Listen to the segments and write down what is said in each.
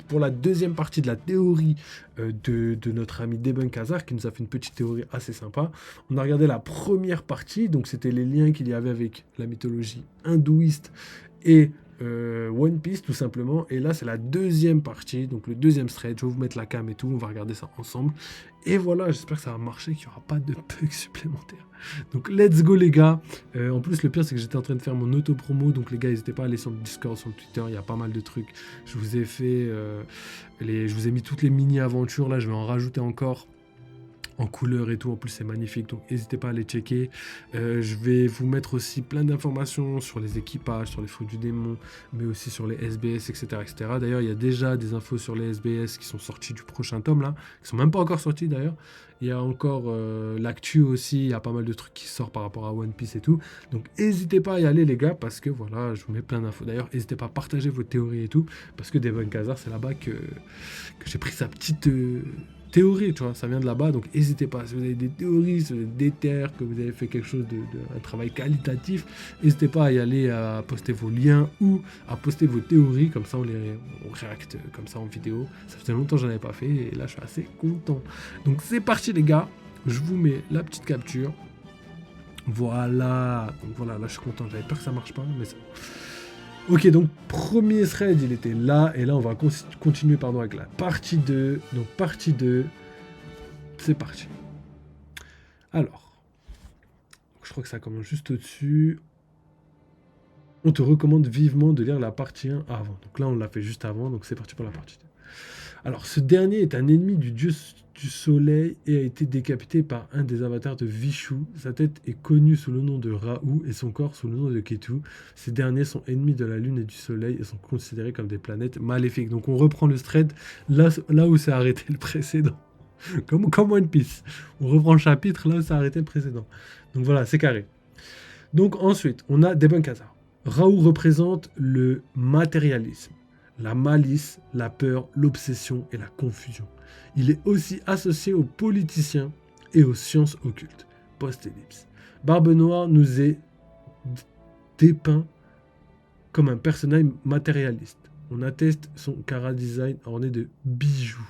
Pour la deuxième partie de la théorie de notre ami Debunk Hazard, qui nous a fait une petite théorie assez sympa. On a regardé la première partie, donc c'était les liens qu'il y avait avec la mythologie hindouiste et One Piece tout simplement. Et là c'est la deuxième partie, donc le deuxième thread. Je vais vous mettre la cam et tout, on va regarder ça ensemble. Et voilà, j'espère que ça va marcher, qu'il n'y aura pas de bugs supplémentaires. Donc let's go les gars. En plus le pire c'est que j'étais en train de faire mon auto-promo, donc les gars n'hésitez pas à aller sur le Discord, sur le Twitter, il y a pas mal de trucs. Je vous ai fait je vous ai mis toutes les mini-aventures, là je vais en rajouter encore en couleur et tout, en plus c'est magnifique, donc n'hésitez pas à les checker. Je vais vous mettre aussi plein d'informations sur les équipages, sur les fruits du démon, mais aussi sur les SBS, etc. etc. D'ailleurs, il y a déjà des infos sur les SBS qui sont sortis du prochain tome, là, qui sont même pas encore sortis d'ailleurs. Il y a encore l'actu aussi, il y a pas mal de trucs qui sortent par rapport à One Piece et tout. Donc n'hésitez pas à y aller les gars, parce que voilà, je vous mets plein d'infos. D'ailleurs, n'hésitez pas à partager vos théories et tout, parce que Devon Kazar, c'est là-bas que j'ai pris sa petite théorie, tu vois, ça vient de là-bas, donc n'hésitez pas, si vous avez des théories, si vous avez des terres, que vous avez fait quelque chose un travail qualitatif, n'hésitez pas à y aller, à poster vos liens ou à poster vos théories, comme ça on réacte comme ça en vidéo. Ça faisait longtemps que j'en avais pas fait, et là je suis assez content. Donc c'est parti les gars, je vous mets la petite capture. Voilà, donc voilà, là je suis content, j'avais peur que ça marche pas, mais c'est bon. Ok, donc premier thread, il était là, et là on va continuer avec la partie 2. Donc partie 2, c'est parti. Alors, je crois que ça commence juste au-dessus. On te recommande vivement de lire la partie 1 avant. Donc là on l'a fait juste avant, donc c'est parti pour la partie 2. Alors ce dernier est un ennemi du dieu du soleil et a été décapité par un des avatars de Vishu. Sa tête est connue sous le nom de Rahu et son corps sous le nom de Ketu. Ces derniers sont ennemis de la lune et du soleil et sont considérés comme des planètes maléfiques. Donc on reprend le thread là où s'est arrêté le précédent. Comme One Piece. On reprend le chapitre là où s'est arrêté le précédent. Donc voilà, c'est carré. Donc ensuite, on a Debunk Hazard. Rahu représente le matérialisme, la malice, la peur, l'obsession et la confusion. Il est aussi associé aux politiciens et aux sciences occultes. Post-ellipse. Barbe Noire nous est dépeint comme un personnage matérialiste. On atteste son chara-design orné de bijoux.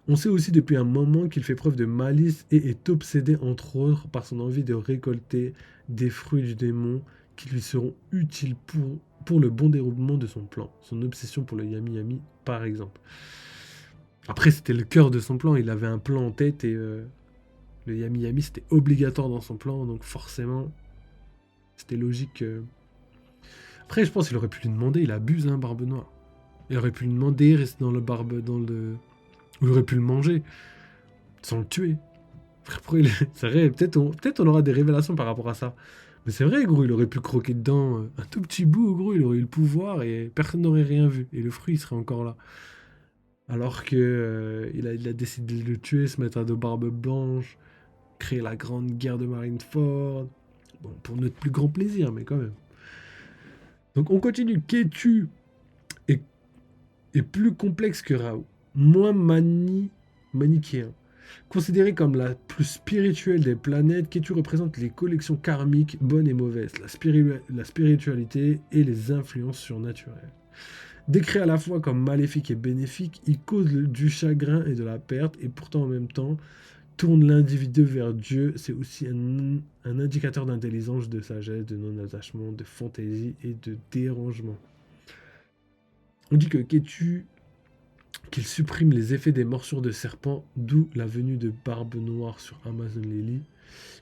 On sait aussi depuis un moment qu'il fait preuve de malice et est obsédé entre autres par son envie de récolter des fruits du démon qui lui seront utiles pour le bon déroulement de son plan. Son obsession pour le Yami Yami, par exemple. Après, c'était le cœur de son plan. Il avait un plan en tête et le Yami Yami, c'était obligatoire dans son plan. Donc forcément, c'était logique que... Après, je pense qu'il aurait pu lui demander. Il abuse, hein, Barbe Noire. Il aurait pu lui demander, rester dans le barbe... dans le... Ou il aurait pu le manger, sans le tuer. C'est vrai, peut-être on aura des révélations par rapport à ça. Mais c'est vrai, gros, il aurait pu croquer dedans un tout petit bout, gros, il aurait eu le pouvoir et personne n'aurait rien vu. Et le fruit, il serait encore là. Alors que il a décidé de le tuer, se mettre à dos barbe blanche, créer la grande guerre de Marineford. Bon, pour notre plus grand plaisir, mais quand même. Donc on continue. Ketu est, est plus complexe que Raoult, moins manichéen. Considéré comme la plus spirituelle des planètes, Ketu représente les collections karmiques bonnes et mauvaises, la spiritualité et les influences surnaturelles. Décrit à la fois comme maléfique et bénéfique, il cause du chagrin et de la perte, et pourtant en même temps tourne l'individu vers Dieu. C'est aussi un indicateur d'intelligence, de sagesse, de non-attachement, de fantaisie et de dérangement. On dit que Ketu qu'il supprime les effets des morsures de serpent, d'où la venue de Barbe Noire sur Amazon Lily.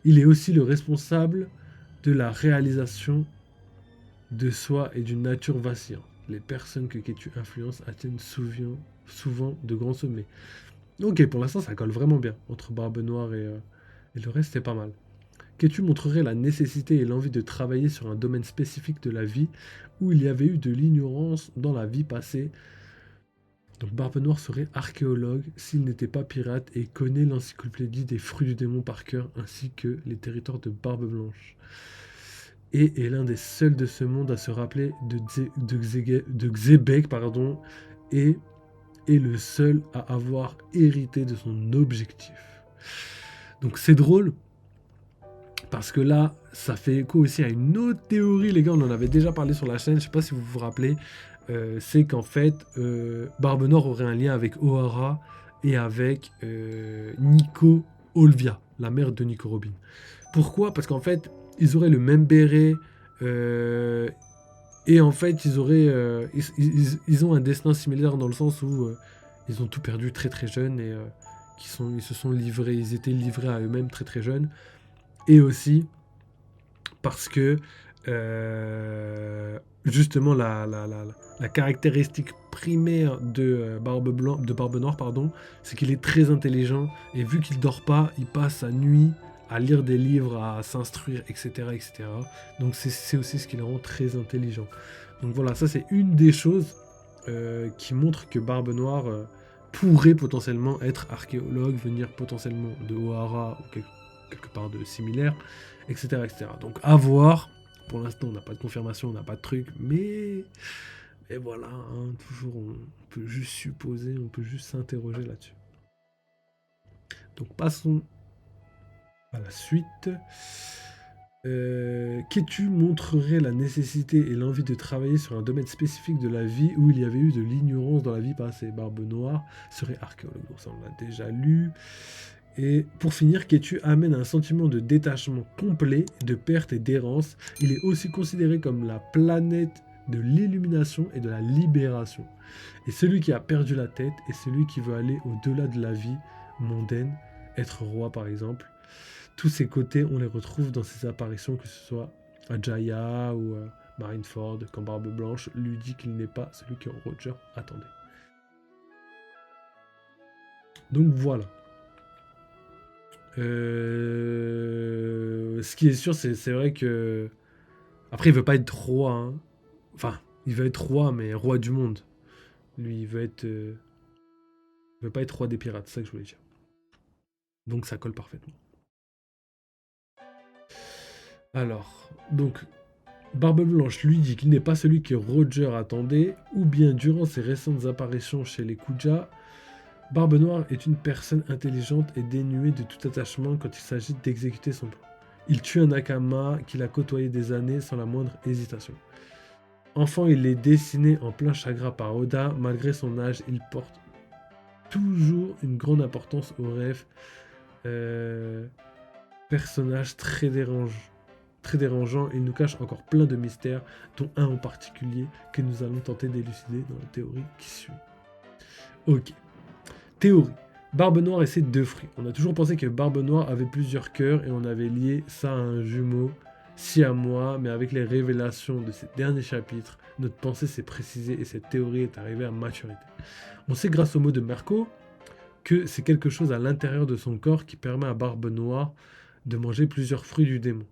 Il est aussi le responsable de la réalisation de soi et d'une nature vacillante. Les personnes que Ketu influence atteignent souvent de grands sommets. Ok, pour l'instant ça colle vraiment bien. Entre Barbe Noire et le reste, c'est pas mal. Ketu montrerait la nécessité et l'envie de travailler sur un domaine spécifique de la vie où il y avait eu de l'ignorance dans la vie passée. Donc Barbe Noire serait archéologue s'il n'était pas pirate et connaît l'encyclopédie des fruits du démon par cœur ainsi que les territoires de Barbe Blanche. Et est l'un des seuls de ce monde à se rappeler de Xebec, et est le seul à avoir hérité de son objectif. Donc c'est drôle Parce que là, ça fait écho aussi à une autre théorie, les gars, on en avait déjà parlé sur la chaîne, je sais pas si vous vous rappelez, c'est qu'en fait, Barbe Noire aurait un lien avec O'Hara et avec Nico Olvia, la mère de Nico Robin. Pourquoi? Parce qu'en fait, ils auraient le même béret, euh, et en fait, ils ont un destin similaire dans le sens où ils ont tout perdu très très jeunes et ils se sont livrés, ils étaient livrés à eux-mêmes très très jeunes. Et aussi parce que justement la caractéristique primaire de Barbe Noire, pardon, c'est qu'il est très intelligent et vu qu'il dort pas, il passe sa nuit à lire des livres, à s'instruire, etc., etc. Donc c'est aussi ce qui le rend très intelligent. Donc voilà, ça c'est une des choses qui montre que Barbe Noire pourrait potentiellement être archéologue, venir potentiellement de O'Hara ou quelque part de similaire, etc., etc. Donc à voir. Pour l'instant, on n'a pas de confirmation, on n'a pas de truc, mais et voilà, hein, toujours on peut juste supposer, on peut juste s'interroger là-dessus. Donc passons à la suite. Ketu montrerait la nécessité et l'envie de travailler sur un domaine spécifique de la vie où il y avait eu de l'ignorance dans la vie passée. Barbe Noire serait archéologue, donc ça on l'a déjà lu. Et pour finir, Ketu amène un sentiment de détachement complet, de perte et d'errance. Il est aussi considéré comme la planète de l'illumination et de la libération. Et celui qui a perdu la tête est celui qui veut aller au-delà de la vie mondaine, être roi par exemple. Tous ces côtés, on les retrouve dans ses apparitions, que ce soit à Jaya ou à Marineford, quand Barbe Blanche lui dit qu'il n'est pas celui que Roger attendait. Donc voilà. Ce qui est sûr, c'est vrai que. Après, il veut pas être roi. Hein. Enfin, il veut être roi, mais roi du monde. Lui, il veut être. Il veut pas être roi des pirates, c'est ça que je voulais dire. Donc ça colle parfaitement. Alors, donc, Barbe Blanche lui dit qu'il n'est pas celui que Roger attendait, ou bien durant ses récentes apparitions chez les Kuja, Barbe Noire est une personne intelligente et dénuée de tout attachement quand il s'agit d'exécuter son plan. Il tue un Nakama qu'il a côtoyé des années sans la moindre hésitation. Enfant, il est dessiné en plein chagrin par Oda. Malgré son âge, il porte toujours une grande importance aux rêves. Personnage très dérangeant, il nous cache encore plein de mystères, dont un en particulier que nous allons tenter d'élucider dans la théorie qui suit. Ok. Théorie. Barbe Noire et ses deux fruits. On a toujours pensé que Barbe Noire avait plusieurs cœurs et on avait lié ça à un jumeau siamois, mais avec les révélations de ces derniers chapitres, notre pensée s'est précisée et cette théorie est arrivée à maturité. On sait grâce aux mots de Marco que c'est quelque chose à l'intérieur de son corps qui permet à Barbe Noire de manger plusieurs fruits du démon.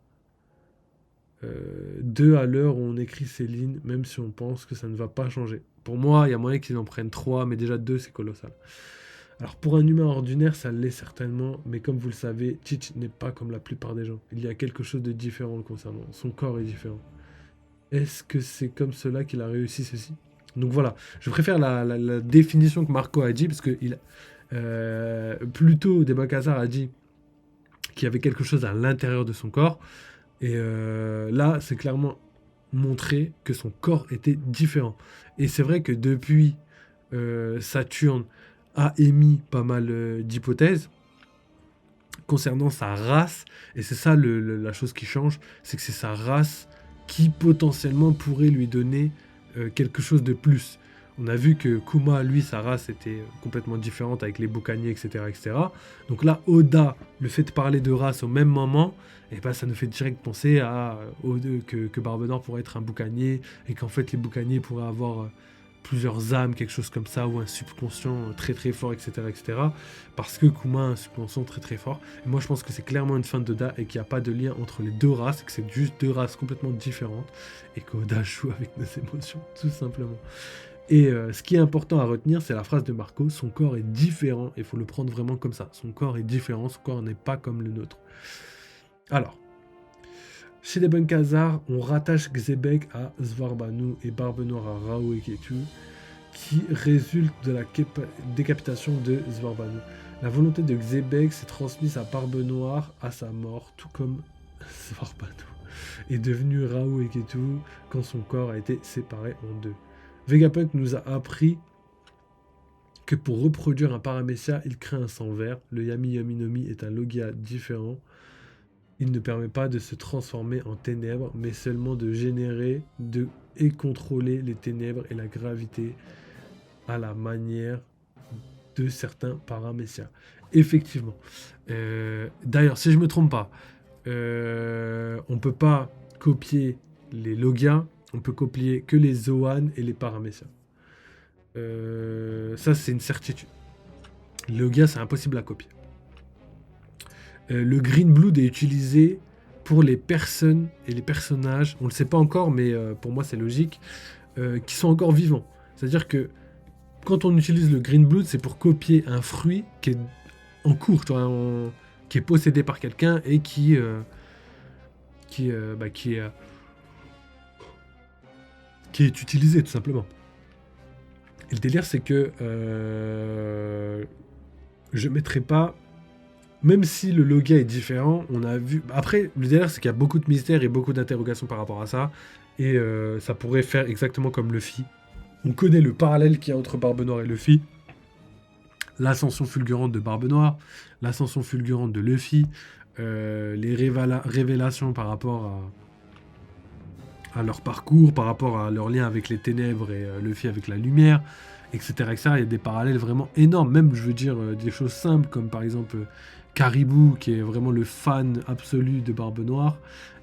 2 à l'heure où on écrit ces lignes, même si on pense que ça ne va pas changer. Pour moi, il y a moyen qu'ils en prennent 3, mais déjà 2, c'est colossal. Alors pour un humain ordinaire, ça l'est certainement, mais comme vous le savez, Teach n'est pas comme la plupart des gens. Il y a quelque chose de différent le concernant. Son corps est différent. Est-ce que c'est comme cela qu'il a réussi ceci? Donc voilà, je préfère la définition que Marco a dit, parce que plutôt Debakazar a dit qu'il y avait quelque chose à l'intérieur de son corps. Et là, c'est clairement montré que son corps était différent. Et c'est vrai que depuis, Saturne a émis pas mal d'hypothèses concernant sa race. Et c'est ça la chose qui change, c'est que c'est sa race qui potentiellement pourrait lui donner quelque chose de plus. On a vu que Kuma, lui, sa race était complètement différente avec les boucaniers, etc., etc. Donc là, Oda, le fait de parler de race au même moment, et ben, ça nous fait direct penser que Barbe Noire pourrait être un boucanier, et qu'en fait, les boucaniers pourraient avoir plusieurs âmes, quelque chose comme ça, ou un subconscient très très fort, etc., etc. Parce que Kuma a un subconscient très très fort. Et moi, je pense que c'est clairement une fin d'Oda et qu'il n'y a pas de lien entre les deux races, que c'est juste deux races complètement différentes, et qu'Oda joue avec nos émotions, tout simplement. Et ce qui est important à retenir, c'est la phrase de Marco, son corps est différent, et il faut le prendre vraiment comme ça. Son corps est différent, son corps n'est pas comme le nôtre. Alors, chez les Benkazar, on rattache Xebek à Zvarbanu et Barbe Noire à Rao et Ketu, qui résulte de la décapitation de Zvarbanu. La volonté de Xebek s'est transmise à Barbe Noire à sa mort, tout comme Svarpado est devenu Raoult et Ketu quand son corps a été séparé en deux. Vegapunk nous a appris que pour reproduire un paramécia, il crée un sang vert. Le Yami Yami no Mi est un Logia différent. Il ne permet pas de se transformer en ténèbres, mais seulement de générer et contrôler les ténèbres et la gravité à la manière de certains paramécias. Effectivement. D'ailleurs, si je ne me trompe pas, on ne peut pas copier les Logias, on peut copier que les Zoan et les paramécias. Ça, c'est une certitude. Le Logia, c'est impossible à copier. Le Green Blood est utilisé pour les personnes et les personnages, on ne le sait pas encore, mais pour moi c'est logique, qui sont encore vivants. C'est-à-dire que quand on utilise le Green Blood, c'est pour copier un fruit qui est en cours, qui est possédé par quelqu'un et qui est utilisé tout simplement. Et le délire, c'est que je mettrai pas, même si le Logia est différent, on a vu. Après, le délire, c'est qu'il y a beaucoup de mystères et beaucoup d'interrogations par rapport à ça, et ça pourrait faire exactement comme Luffy. On connaît le parallèle qu'il y a entre Barbe Noire et Luffy, l'ascension fulgurante de Barbe Noire, l'ascension fulgurante de Luffy, les révélations par rapport à leur parcours, par rapport à leur lien avec les ténèbres et Luffy avec la lumière, etc., etc. Il y a des parallèles vraiment énormes, même je veux dire des choses simples comme par exemple Caribou qui est vraiment le fan absolu de Barbe Noire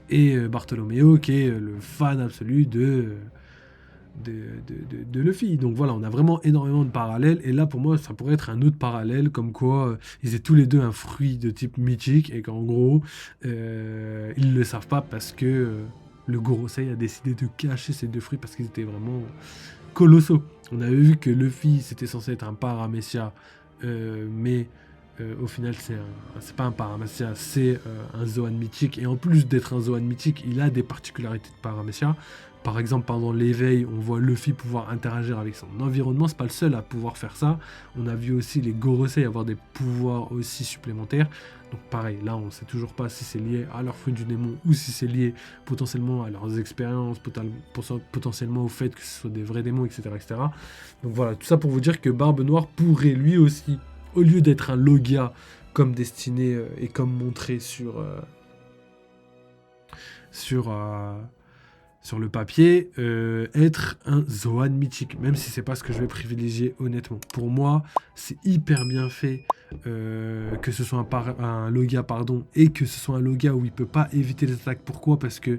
et Bartholoméo qui est le fan absolu de Luffy. Donc voilà, on a vraiment énormément de parallèles et là pour moi ça pourrait être un autre parallèle comme quoi ils aient tous les deux un fruit de type mythique et qu'en gros ils ne le savent pas parce que le Gorosei a décidé de cacher ces deux fruits parce qu'ils étaient vraiment colossaux. On avait vu que Luffy c'était censé être un paramécia, mais au final c'est pas un paramécia, c'est un Zoan mythique, et en plus d'être un Zoan mythique, il a des particularités de paramécia. Par exemple, pendant l'éveil, on voit Luffy pouvoir interagir avec son environnement. C'est pas le seul à pouvoir faire ça. On a vu aussi les Gorosei avoir des pouvoirs aussi supplémentaires. Donc pareil, là on sait toujours pas si c'est lié à leur fruit du démon ou si c'est lié potentiellement à leurs expériences, potentiellement au fait que ce soit des vrais démons, etc., etc. Donc voilà, tout ça pour vous dire que Barbe Noire pourrait lui aussi, au lieu d'être un Logia comme destiné et comme montré sur le papier, être un Zoan mythique, même si c'est pas ce que je vais privilégier honnêtement. Pour moi, c'est hyper bien fait que ce soit un Logia, et que ce soit un Logia où il peut pas éviter les attaques. Pourquoi ? Parce que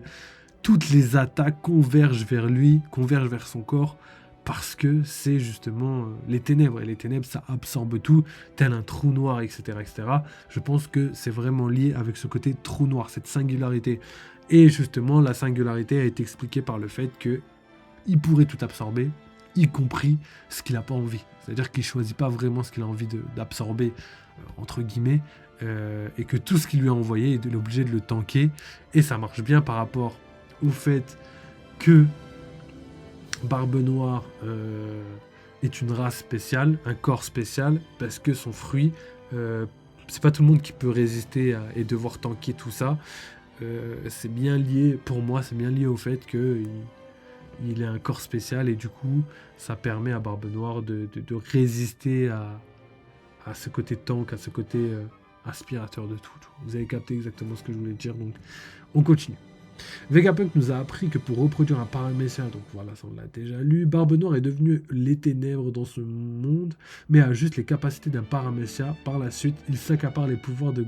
toutes les attaques convergent vers lui, convergent vers son corps, parce que c'est justement les ténèbres, et les ténèbres ça absorbe tout, tel un trou noir, etc., etc. Je pense que c'est vraiment lié avec ce côté trou noir, cette singularité. Et justement, la singularité a été expliquée par le fait qu'il pourrait tout absorber, y compris ce qu'il n'a pas envie. C'est-à-dire qu'il ne choisit pas vraiment ce qu'il a envie d'absorber, entre guillemets, et que tout ce qu'il lui a envoyé, il est obligé de le tanker. Et ça marche bien par rapport au fait que Barbe Noire est une race spéciale, un corps spécial, parce que son fruit, c'est pas tout le monde qui peut résister et devoir tanker tout ça. C'est bien lié, pour moi, c'est bien lié au fait qu'il ait un corps spécial et du coup, ça permet à Barbe Noire de résister à ce côté tank, à ce côté aspirateur de tout. Vous avez capté exactement ce que je voulais dire, donc on continue. Vegapunk nous a appris que pour reproduire un paramécia, donc voilà, ça on l'a déjà lu, Barbe Noire est devenue les ténèbres dans ce monde, mais a juste les capacités d'un paramécia. Par la suite, il s'accapare les pouvoirs de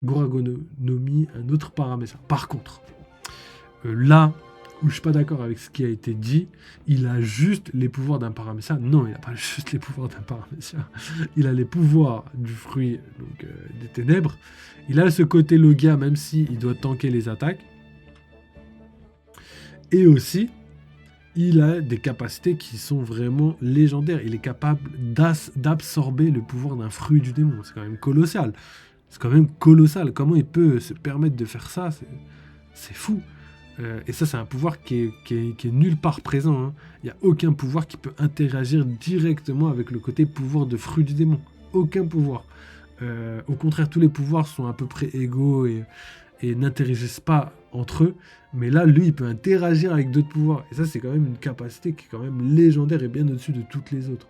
Goragonomi, un autre paramécia. Par contre, là où je suis pas d'accord avec ce qui a été dit, il a juste les pouvoirs d'un paramécia. Non, il n'a pas juste les pouvoirs d'un paramécia. Il a les pouvoirs du fruit, donc des ténèbres. Il a ce côté Logia, même s'il doit tanker les attaques. Et aussi, il a des capacités qui sont vraiment légendaires. Il est capable d'absorber le pouvoir d'un fruit du démon. C'est quand même colossal. C'est quand même colossal. Comment il peut se permettre de faire ça ? C'est fou. Et ça, c'est un pouvoir qui est nulle part présent. Hein. Il n'y a aucun pouvoir qui peut interagir directement avec le côté pouvoir de fruit du démon. Aucun pouvoir. Au contraire, tous les pouvoirs sont à peu près égaux et n'interagissent pas entre eux. Mais là, lui, il peut interagir avec d'autres pouvoirs. Et ça, c'est quand même une capacité qui est quand même légendaire et bien au-dessus de toutes les autres.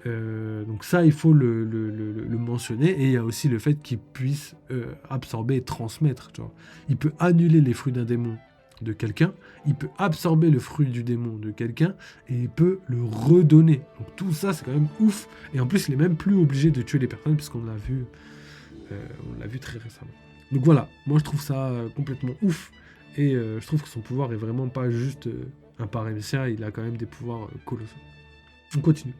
Donc ça, il faut le mentionner. Et il y a aussi le fait qu'il puisse absorber et transmettre. Tu vois. Il peut annuler les fruits d'un démon de quelqu'un, il peut absorber le fruit du démon de quelqu'un, et il peut le redonner. Donc tout ça, c'est quand même ouf. Et en plus, il est même plus obligé de tuer les personnes, puisqu'on l'a vu très récemment. Donc voilà, moi je trouve ça complètement ouf. Et je trouve que son pouvoir est vraiment pas juste un paramécia, il a quand même des pouvoirs colossaux. On continue.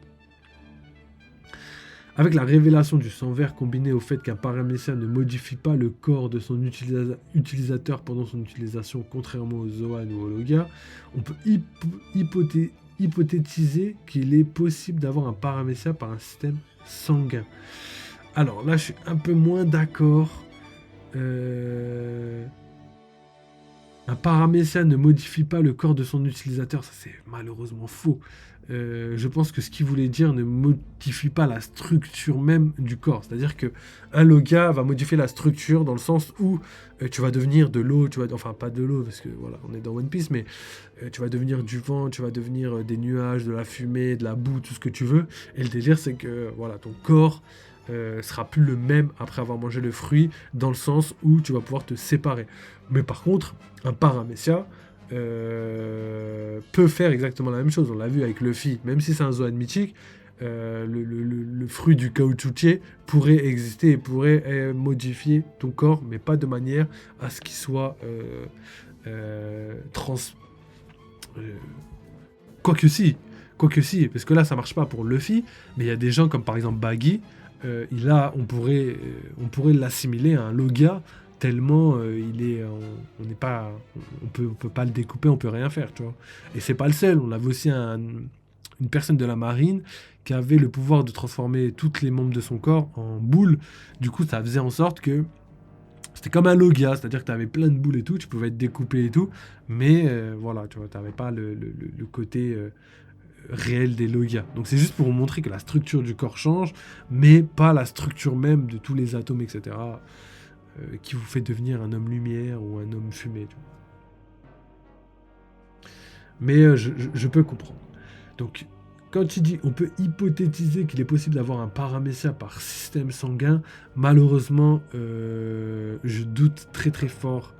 Avec la révélation du sang vert combiné au fait qu'un paramécia ne modifie pas le corps de son utilisateur pendant son utilisation, contrairement aux Zoan ou aux Logia, on peut hypothétiser qu'il est possible d'avoir un paramécia par un système sanguin. Alors là, je suis un peu moins d'accord. Un paramécia ne modifie pas le corps de son utilisateur, ça c'est malheureusement faux. Je pense que ce qu'il voulait dire ne modifie pas la structure même du corps. C'est-à-dire que un Logia va modifier la structure dans le sens où tu vas devenir de l'eau, enfin pas de l'eau parce que voilà, on est dans One Piece, mais tu vas devenir du vent, tu vas devenir des nuages, de la fumée, de la boue, tout ce que tu veux. Et le délire c'est que voilà, ton corps sera plus le même après avoir mangé le fruit, dans le sens où tu vas pouvoir te séparer. Mais par contre, un paramécia peut faire exactement la même chose. On l'a vu avec Luffy, même si c'est un Zoan mythique, le fruit du caoutchoutier pourrait exister et pourrait modifier ton corps, mais pas de manière à ce qu'il soit quoique si, parce que là ça marche pas pour Luffy, mais il y a des gens comme par exemple Baggy, on pourrait l'assimiler à un Logia tellement on n'est pas, on peut pas le découper, on peut rien faire, tu vois. Et c'est pas le seul. On avait aussi une personne de la marine qui avait le pouvoir de transformer tous les membres de son corps en boules. Du coup, ça faisait en sorte que c'était comme un Logia, c'est-à-dire que tu avais plein de boules et tout, tu pouvais être découpé et tout, mais voilà, tu vois, t'avais pas le côté réel des Logia. Donc c'est juste pour vous montrer que la structure du corps change, mais pas la structure même de tous les atomes, etc., qui vous fait devenir un homme lumière ou un homme fumé. Tu vois. Mais je peux comprendre. Donc, quand il dit on peut hypothétiser qu'il est possible d'avoir un paramécia par système sanguin, malheureusement, je doute très très fort.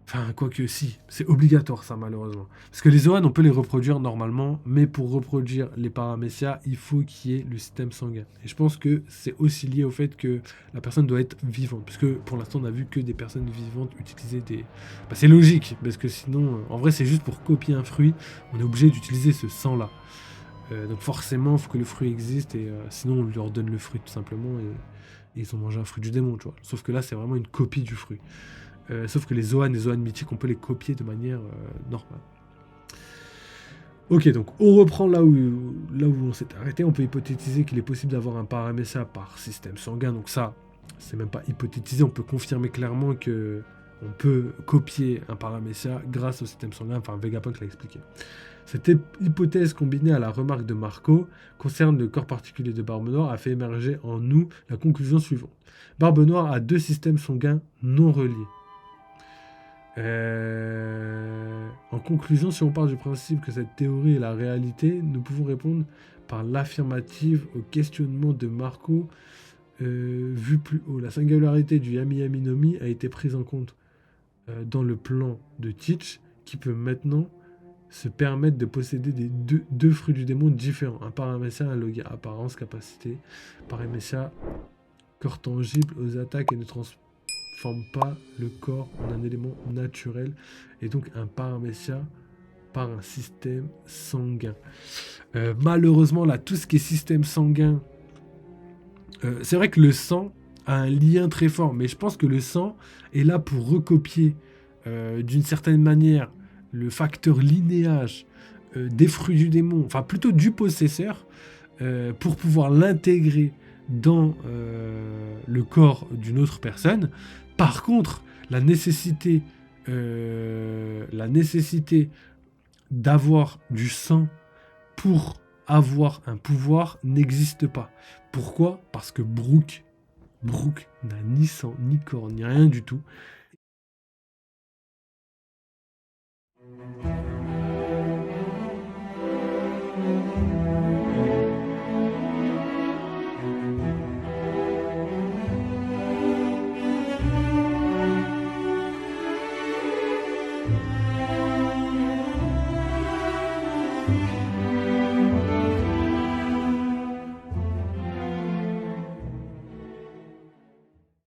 Enfin, quoique si, c'est obligatoire ça malheureusement. Parce que les Zoan, on peut les reproduire normalement, mais pour reproduire les paramécias, il faut qu'il y ait le système sanguin. Et je pense que c'est aussi lié au fait que la personne doit être vivante. Parce que pour l'instant, on a vu que des personnes vivantes utiliser des... Bah, c'est logique, parce que sinon, en vrai, c'est juste pour copier un fruit, on est obligé d'utiliser ce sang-là. Donc forcément, il faut que le fruit existe, et sinon on leur donne le fruit tout simplement, et ils ont mangé un fruit du démon, tu vois. Sauf que là, c'est vraiment une copie du fruit. Sauf que les Zoan et Zoan mythiques, on peut les copier de manière normale. Ok, donc on reprend là où on s'est arrêté. On peut hypothétiser qu'il est possible d'avoir un paramécia par système sanguin. Donc ça, c'est même pas hypothétiser, on peut confirmer clairement que on peut copier un paramécia grâce au système sanguin. Enfin, Vegapunk l'a expliqué. Cette hypothèse combinée à la remarque de Marco concerne le corps particulier de Barbe Noire a fait émerger en nous la conclusion suivante. Barbe Noire a deux systèmes sanguins non reliés. En conclusion, si on part du principe que cette théorie est la réalité, nous pouvons répondre par l'affirmative au questionnement de Marco vu plus haut. La singularité du Yami Yami no Mi a été prise en compte dans le plan de Teach, qui peut maintenant se permettre de posséder deux fruits du démon différents. Un paramécia, un Logia. Apparence, capacité. Paramécia, corps tangible aux attaques et ne transforme pas le corps en un élément naturel, et donc un paramécia par un système sanguin. Malheureusement, là, tout ce qui est système sanguin, c'est vrai que le sang a un lien très fort, mais je pense que le sang est là pour recopier d'une certaine manière le facteur linéage des fruits du démon, enfin plutôt du possesseur, pour pouvoir l'intégrer dans le corps d'une autre personne. Par contre, la nécessité d'avoir du sang pour avoir un pouvoir n'existe pas. Pourquoi? Parce que Brooke n'a ni sang, ni corps, ni rien du tout.